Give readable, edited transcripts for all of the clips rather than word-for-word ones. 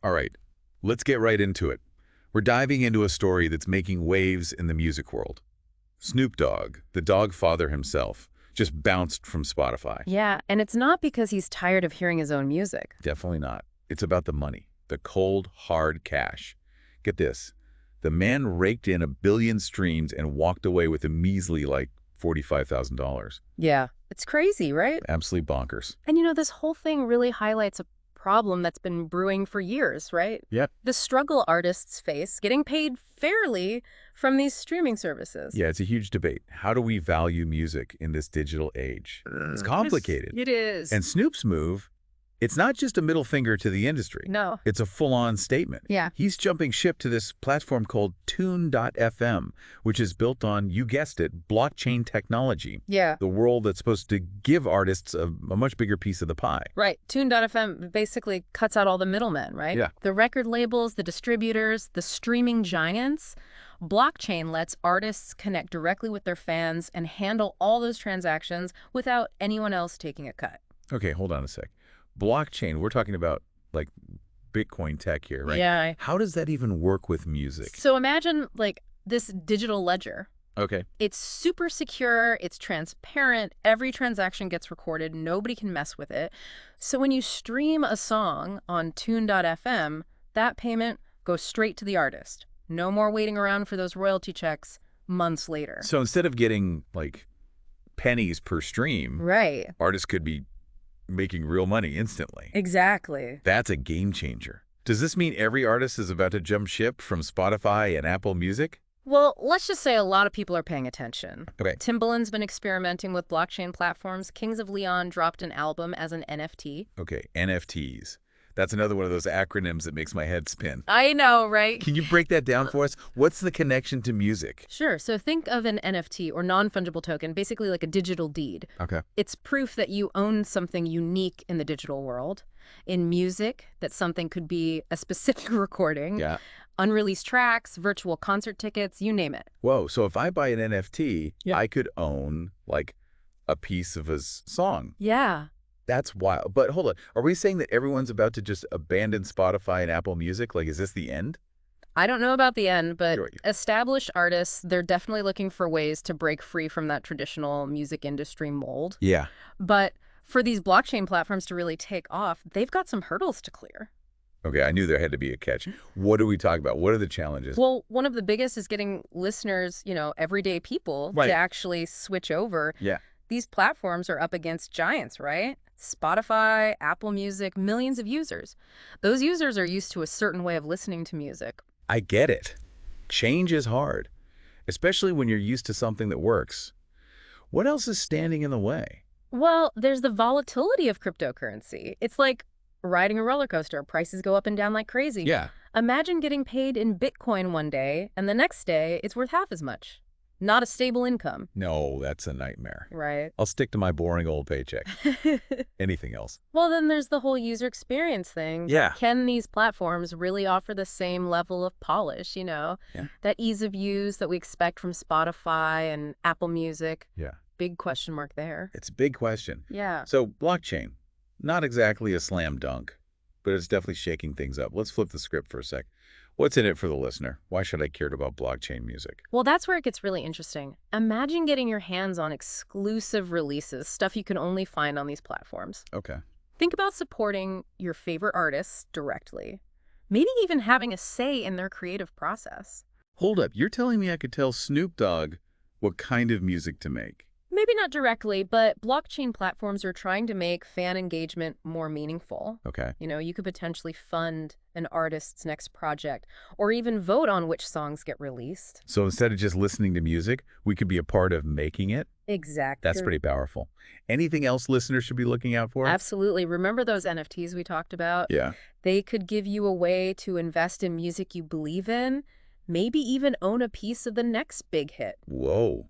All right, let's get right into it. We're diving into a story that's making waves in the music world. Snoop Dogg, the dog father himself, just bounced from Spotify. Yeah, and it's not because he's tired of hearing his own music. Definitely not. It's about the money, the cold, hard cash. Get this. The man raked in 1 billion streams and walked away with a measly, like, $45,000. Yeah. It's crazy, right? Absolutely bonkers. And this whole thing really highlights a problem that's been brewing for years, right? Yep. The struggle artists face getting paid fairly from these streaming services. Yeah, it's a huge debate. How do we value music in this digital age? It's complicated. It is. And Snoop's move, it's not just a middle finger to the industry. No. It's a full-on statement. Yeah. He's jumping ship to this platform called Tune.fm, which is built on, you guessed it, blockchain technology. Yeah. The world that's supposed to give artists a much bigger piece of the pie. Right. Tune.fm basically cuts out all the middlemen, right? Yeah. The record labels, the distributors, the streaming giants. Blockchain lets artists connect directly with their fans and handle all those transactions without anyone else taking a cut. Okay, hold on a sec. Blockchain, we're talking about, like, Bitcoin tech here, right? Yeah. How does that even work with music? So imagine, like, this digital ledger. Okay. It's super secure, it's transparent, every transaction gets recorded, nobody can mess with it. So when you stream a song on Tune.fm, that payment goes straight to the artist. No more waiting around for those royalty checks months later. So instead of getting, like, pennies per stream, Right. artists could be making real money instantly. Exactly. That's a game changer. Does this mean every artist is about to jump ship from Spotify and Apple Music? Well, let's just say a lot of people are paying attention. Okay. Timbaland's been experimenting with blockchain platforms. Kings of Leon dropped an album as an NFT. Okay, NFTs. That's another one of those acronyms that makes my head spin. I know, right? Can you break that down for us? What's the connection to music? Sure. So think of an NFT or non-fungible token, basically like a digital deed. Okay. It's proof that you own something unique in the digital world. In music, that something could be a specific recording, Yeah. unreleased tracks, virtual concert tickets, you name it. Whoa, so if I buy an NFT, Yeah. I could own, like, a piece of a song. Yeah. That's wild. But hold on. Are we saying that everyone's about to just abandon Spotify and Apple Music? Like, is this the end? I don't know about the end, but Sure. established artists, they're definitely looking for ways to break free from that traditional music industry mold. Yeah. But for these blockchain platforms to really take off, they've got some hurdles to clear. Okay, I knew there had to be a catch. What do we talk about? What are the challenges? Well, one of the biggest is getting listeners, everyday people Right. to actually switch over. Yeah. These platforms are up against giants, right? Spotify, Apple Music, millions of users. Those users are used to a certain way of listening to music. I get it. Change is hard, especially when you're used to something that works. What else is standing in the way? Well, there's the volatility of cryptocurrency. It's like riding a roller coaster. Prices go up and down like crazy. Yeah. Imagine getting paid in Bitcoin one day, and the next day it's worth half as much. Not a stable income. No, that's a nightmare. Right. I'll stick to my boring old paycheck. Anything else? Well, then there's the whole user experience thing. Yeah. Can these platforms really offer the same level of polish, Yeah. that ease of use that we expect from Spotify and Apple Music? Yeah. Big question mark there. It's a big question. Yeah. So, blockchain, not exactly a slam dunk, but it's definitely shaking things up. Let's flip the script for a sec. What's in it for the listener? Why should I care about blockchain music? Well, that's where it gets really interesting. Imagine getting your hands on exclusive releases, stuff you can only find on these platforms. Okay. Think about supporting your favorite artists directly. Maybe even having a say in their creative process. Hold up. You're telling me I could tell Snoop Dogg what kind of music to make? Maybe not directly, but blockchain platforms are trying to make fan engagement more meaningful. Okay. You could potentially fund an artist's next project or even vote on which songs get released. So instead of just listening to music, we could be a part of making it? Exactly. That's pretty powerful. Anything else listeners should be looking out for? Absolutely. Remember those NFTs we talked about? Yeah. They could give you a way to invest in music you believe in, maybe even own a piece of the next big hit. Whoa.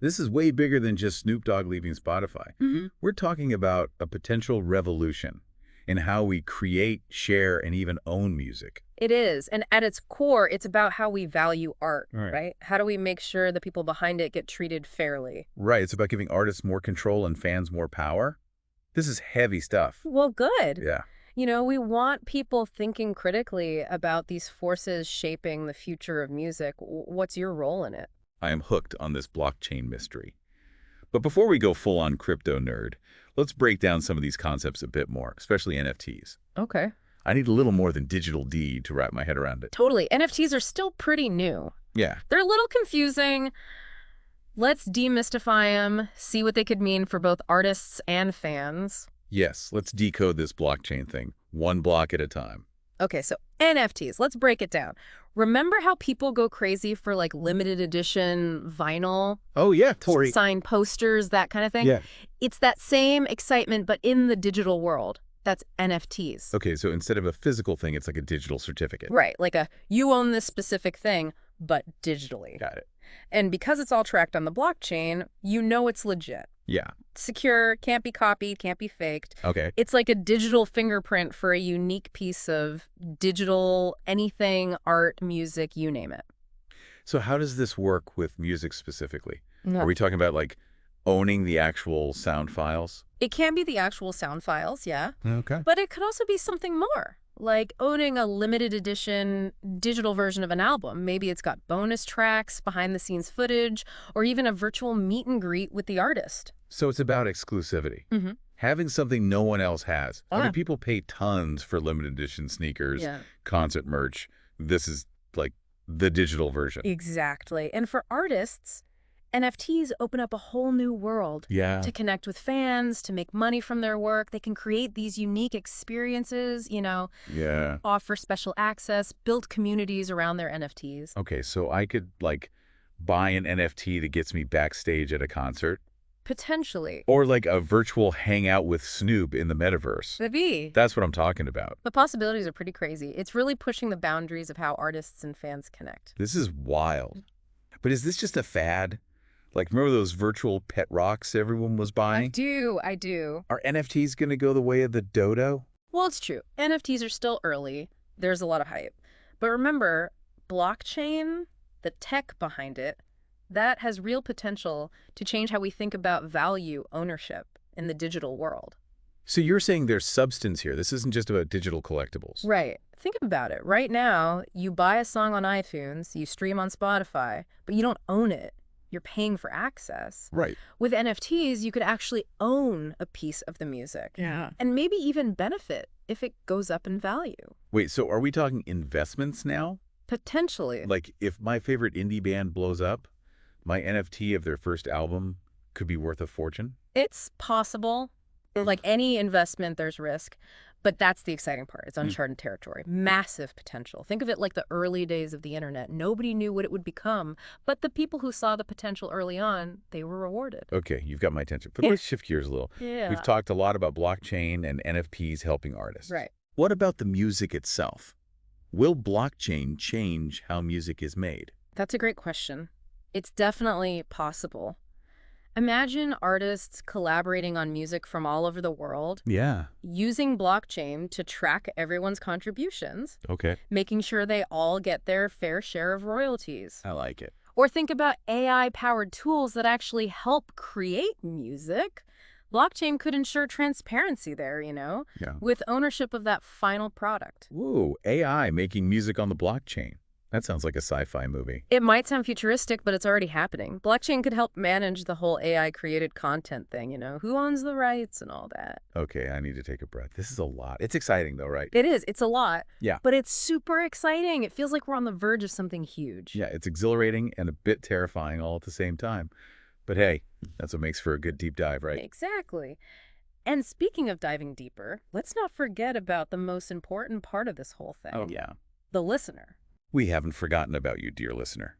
This is way bigger than just Snoop Dogg leaving Spotify. Mm-hmm. We're talking about a potential revolution in how we create, share, and even own music. It is. And at its core, it's about how we value art, Right. right? How do we make sure the people behind it get treated fairly? Right. It's about giving artists more control and fans more power. This is heavy stuff. Well, good. Yeah. We want people thinking critically about these forces shaping the future of music. What's your role in it? I am hooked on this blockchain mystery. But before we go full-on crypto nerd, let's break down some of these concepts a bit more, especially NFTs. Okay. I need a little more than digital deed to wrap my head around it. Totally. NFTs are still pretty new. Yeah. They're a little confusing. Let's demystify them, see what they could mean for both artists and fans. Yes, let's decode this blockchain thing, one block at a time. Okay, so NFTs, let's break it down. Remember how people go crazy for like limited edition vinyl, Oh, yeah, Tori. signed posters, that kind of thing? Yeah. It's that same excitement, but in the digital world. That's NFTs. Okay, so instead of a physical thing, it's like a digital certificate. Right, like you own this specific thing, but digitally. Got it. And because it's all tracked on the blockchain, it's legit. Yeah. Secure, can't be copied, can't be faked. Okay. It's like a digital fingerprint for a unique piece of digital anything, art, music, you name it. So how does this work with music specifically? No. Are we talking about like owning the actual sound files? It can be the actual sound files, yeah. Okay. But it could also be something more, like owning a limited edition digital version of an album. Maybe it's got bonus tracks, behind-the-scenes footage, or even a virtual meet and greet with the artist. So it's about exclusivity. Mm-hmm. Having something no one else has. I Yeah. mean, people pay tons for limited edition sneakers, Yeah. concert merch. This is like the digital version. Exactly. And for artists, NFTs open up a whole new world. Yeah. To connect with fans, to make money from their work. They can create these unique experiences, Yeah. offer special access, build communities around their NFTs. Okay, so I could like buy an NFT that gets me backstage at a concert, Potentially. or like a virtual hangout with Snoop in the metaverse. Maybe. That's what I'm talking about. The possibilities are pretty crazy. It's really pushing the boundaries of how artists and fans connect. This is wild. But is this just a fad? Like, remember those virtual pet rocks everyone was buying? I do. Are NFTs going to go the way of the dodo? Well, it's true. NFTs are still early. There's a lot of hype. But remember, blockchain, the tech behind it, that has real potential to change how we think about value ownership in the digital world. So you're saying there's substance here. This isn't just about digital collectibles. Right. Think about it. Right now, you buy a song on iTunes, you stream on Spotify, but you don't own it. You're paying for access. Right. With NFTs, you could actually own a piece of the music. Yeah. And maybe even benefit if it goes up in value. Wait, so are we talking investments now? Potentially. Like, if my favorite indie band blows up, my NFT of their first album could be worth a fortune? It's possible. Like any investment, there's risk. But that's the exciting part. It's uncharted territory. Massive potential. Think of it like the early days of the internet. Nobody knew what it would become. But the people who saw the potential early on, they were rewarded. Okay, you've got my attention. But let's shift gears a little. Yeah. We've talked a lot about blockchain and NFTs helping artists. Right. What about the music itself? Will blockchain change how music is made? That's a great question. It's definitely possible. Imagine artists collaborating on music from all over the world, Yeah. using blockchain to track everyone's contributions, Okay. making sure they all get their fair share of royalties. I like it. Or think about AI-powered tools that actually help create music. Blockchain could ensure transparency there, Yeah. with ownership of that final product. Whoa, AI making music on the blockchain. That sounds like a sci-fi movie. It might sound futuristic, but it's already happening. Blockchain could help manage the whole AI-created content thing, who owns the rights and all that. Okay, I need to take a breath. This is a lot. It's exciting though, right? It is. It's a lot. Yeah. But it's super exciting. It feels like we're on the verge of something huge. Yeah, it's exhilarating and a bit terrifying all at the same time. But hey, that's what makes for a good deep dive, right? Exactly. And speaking of diving deeper, let's not forget about the most important part of this whole thing. Oh, yeah. The listener. We haven't forgotten about you, dear listener.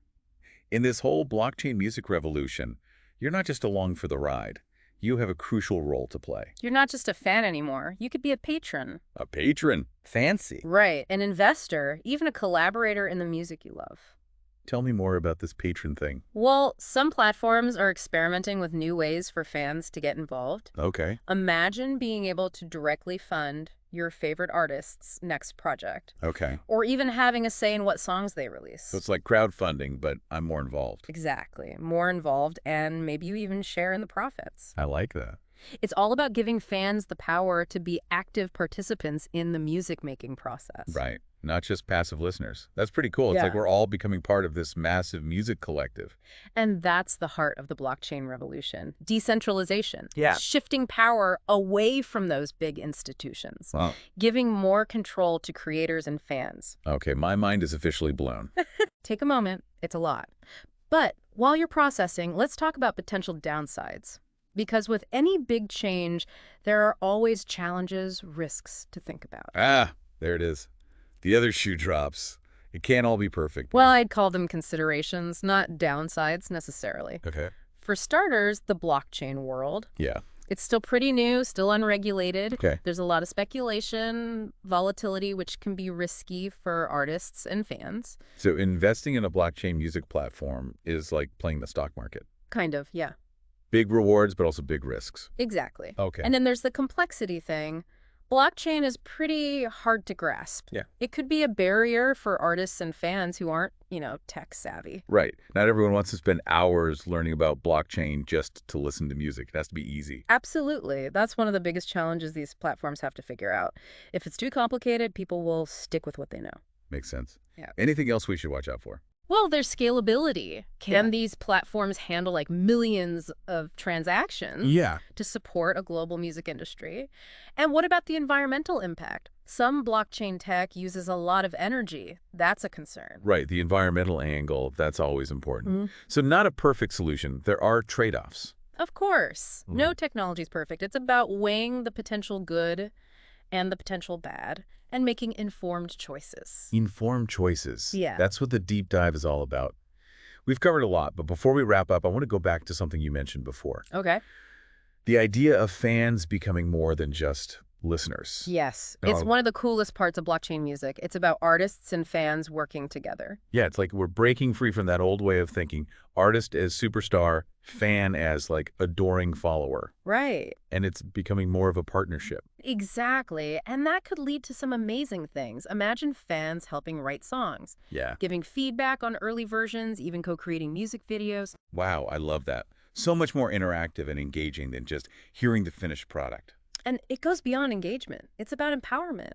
In this whole blockchain music revolution, you're not just along for the ride. You have a crucial role to play. You're not just a fan anymore. You could be a patron. A patron. Fancy. Right. An investor, even a collaborator in the music you love. Tell me more about this patron thing. Well, some platforms are experimenting with new ways for fans to get involved. Okay. Imagine being able to directly fund your favorite artist's next project, Okay. or even having a say in what songs they release. So it's like crowdfunding, but I'm more involved. Exactly. More involved, and maybe you even share in the profits. I like that. It's all about giving fans the power to be active participants in the music-making process. Right. Not just passive listeners. That's pretty cool. It's like Yeah. we're all becoming part of this massive music collective. And that's the heart of the blockchain revolution. Decentralization. Yeah. Shifting power away from those big institutions. Wow. Giving more control to creators and fans. Okay, my mind is officially blown. Take a moment. It's a lot. But while you're processing, let's talk about potential downsides. Because with any big change, there are always challenges, risks to think about. Ah, there it is. The other shoe drops. It can't all be perfect. Well, I'd call them considerations, not downsides necessarily. Okay. For starters, the blockchain world. Yeah. It's still pretty new, still unregulated. Okay. There's a lot of speculation, volatility, which can be risky for artists and fans. So investing in a blockchain music platform is like playing the stock market. Kind of, yeah. Big rewards, but also big risks. Exactly. Okay. And then there's the complexity thing. Blockchain is pretty hard to grasp. Yeah. It could be a barrier for artists and fans who aren't, tech savvy. Right. Not everyone wants to spend hours learning about blockchain just to listen to music. It has to be easy. Absolutely. That's one of the biggest challenges these platforms have to figure out. If it's too complicated, people will stick with what they know. Makes sense. Yeah. Anything else we should watch out for? Well, there's scalability. Can Yeah. these platforms handle like millions of transactions Yeah. to support a global music industry? And what about the environmental impact? Some blockchain tech uses a lot of energy. That's a concern. Right. The environmental angle, that's always important. Mhm. So not a perfect solution. There are trade-offs. Of course. No technology is perfect. It's about weighing the potential good and the potential bad and making informed choices. Informed choices. Yeah. That's what the deep dive is all about. We've covered a lot, but before we wrap up, I want to go back to something you mentioned before. Okay. The idea of fans becoming more than just listeners. Yes. It's Oh. one of the coolest parts of blockchain music. It's about artists and fans working together. Yeah, it's like we're breaking free from that old way of thinking. Artist as superstar, fan as like adoring follower. Right. And it's becoming more of a partnership. Exactly. And that could lead to some amazing things. Imagine fans helping write songs, Yeah. giving feedback on early versions, even co-creating music videos. Wow, I love that. So much more interactive and engaging than just hearing the finished product. And it goes beyond engagement. It's about empowerment,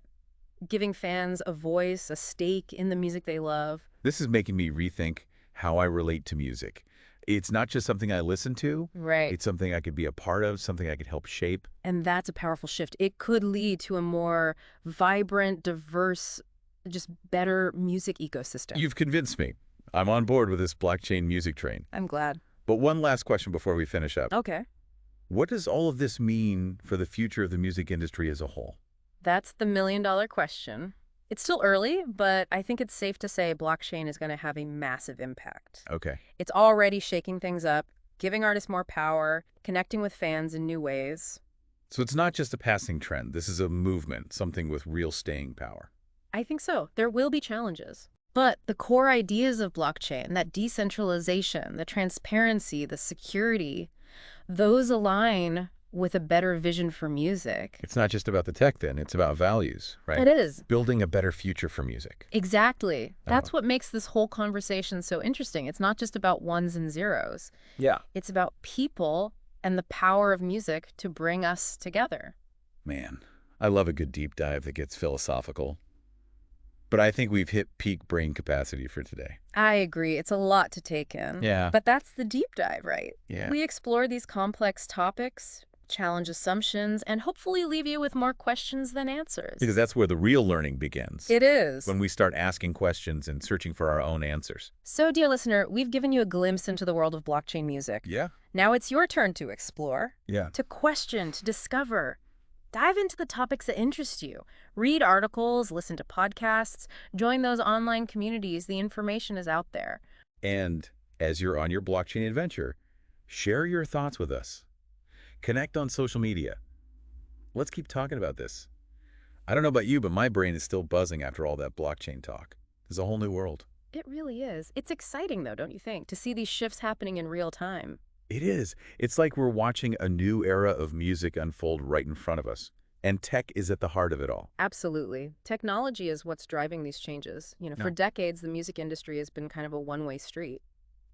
giving fans a voice, a stake in the music they love. This is making me rethink how I relate to music. It's not just something I listen to. Right. It's something I could be a part of, something I could help shape. And that's a powerful shift. It could lead to a more vibrant, diverse, just better music ecosystem. You've convinced me. I'm on board with this blockchain music train. I'm glad. But one last question before we finish up. Okay. What does all of this mean for the future of the music industry as a whole? That's the million-dollar question. It's still early, but I think it's safe to say blockchain is going to have a massive impact. Okay. It's already shaking things up, giving artists more power, connecting with fans in new ways. So it's not just a passing trend. This is a movement, something with real staying power. I think so. There will be challenges. But the core ideas of blockchain, that decentralization, the transparency, the security, those align with a better vision for music. It's not just about the tech then, it's about values, right? It is. Building a better future for music. Exactly. That's what makes this whole conversation so interesting. It's not just about ones and zeros. Yeah. It's about people and the power of music to bring us together. Man, I love a good deep dive that gets philosophical. But I think we've hit peak brain capacity for today. I agree. It's a lot to take in. Yeah. But that's the deep dive, right? Yeah. We explore these complex topics, challenge assumptions, and hopefully leave you with more questions than answers. Because that's where the real learning begins. It is. When we start asking questions and searching for our own answers. So, dear listener, we've given you a glimpse into the world of blockchain music. Yeah. Now it's your turn to explore, Yeah. to question, to discover. Dive into the topics that interest you. Read articles, listen to podcasts, join those online communities. The information is out there. And as you're on your blockchain adventure, share your thoughts with us. Connect on social media. Let's keep talking about this. I don't know about you, but my brain is still buzzing after all that blockchain talk. There's a whole new world. It really is. It's exciting, though, don't you think, to see these shifts happening in real time? It is. It's like we're watching a new era of music unfold right in front of us. And tech is at the heart of it all. Absolutely. Technology is what's driving these changes. For decades, the music industry has been kind of a one-way street.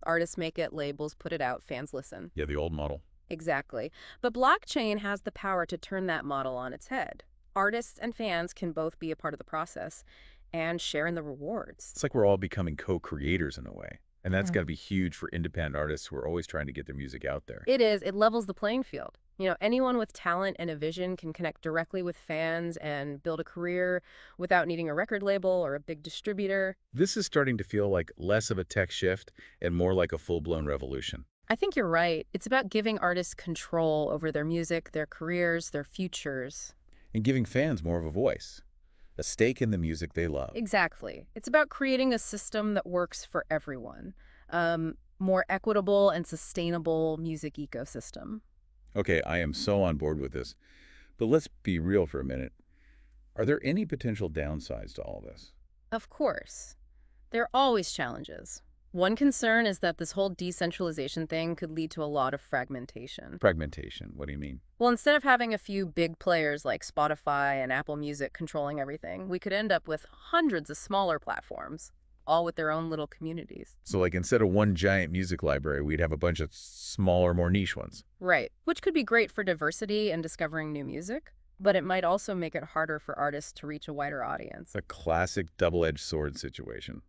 Artists make it, labels put it out, fans listen. Yeah, the old model. Exactly. But blockchain has the power to turn that model on its head. Artists and fans can both be a part of the process and share in the rewards. It's like we're all becoming co-creators in a way. And that's got to be huge for independent artists who are always trying to get their music out there. It is. It levels the playing field. Anyone with talent and a vision can connect directly with fans and build a career without needing a record label or a big distributor. This is starting to feel like less of a tech shift and more like a full-blown revolution. I think you're right. It's about giving artists control over their music, their careers, their futures. And giving fans more of a voice, a stake in the music they love. Exactly. It's about creating a system that works for everyone. More equitable and sustainable music ecosystem. Okay, I am so on board with this. But let's be real for a minute. Are there any potential downsides to all this? Of course. There are always challenges. One concern is that this whole decentralization thing could lead to a lot of fragmentation. Fragmentation, what do you mean? Well, instead of having a few big players like Spotify and Apple Music controlling everything, we could end up with hundreds of smaller platforms, all with their own little communities. So like instead of one giant music library, we'd have a bunch of smaller, more niche ones. Right, which could be great for diversity and discovering new music, but it might also make it harder for artists to reach a wider audience. It's a classic double-edged sword situation.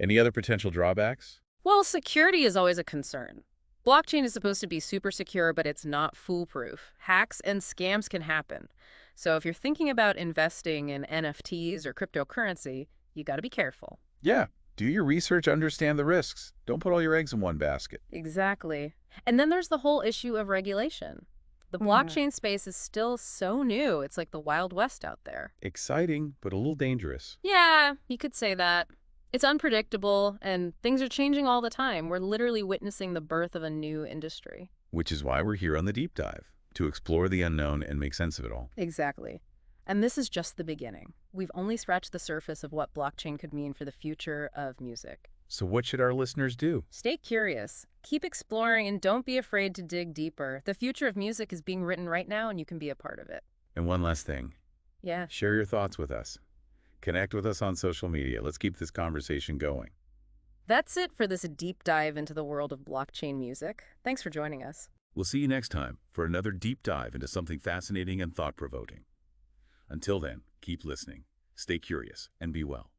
Any other potential drawbacks? Well, security is always a concern. Blockchain is supposed to be super secure, but it's not foolproof. Hacks and scams can happen. So if you're thinking about investing in NFTs or cryptocurrency, you got to be careful. Yeah, do your research, understand the risks. Don't put all your eggs in one basket. Exactly. And then there's the whole issue of regulation. The blockchain space is still so new. It's like the Wild West out there. Exciting, but a little dangerous. Yeah, you could say that. It's unpredictable, and things are changing all the time. We're literally witnessing the birth of a new industry. Which is why we're here on the Deep Dive, to explore the unknown and make sense of it all. Exactly. And this is just the beginning. We've only scratched the surface of what blockchain could mean for the future of music. So what should our listeners do? Stay curious, keep exploring, and don't be afraid to dig deeper. The future of music is being written right now, and you can be a part of it. And one last thing. Yeah. Share your thoughts with us. Connect with us on social media. Let's keep this conversation going. That's it for this deep dive into the world of blockchain music. Thanks for joining us. We'll see you next time for another deep dive into something fascinating and thought-provoking. Until then, keep listening, stay curious, and be well.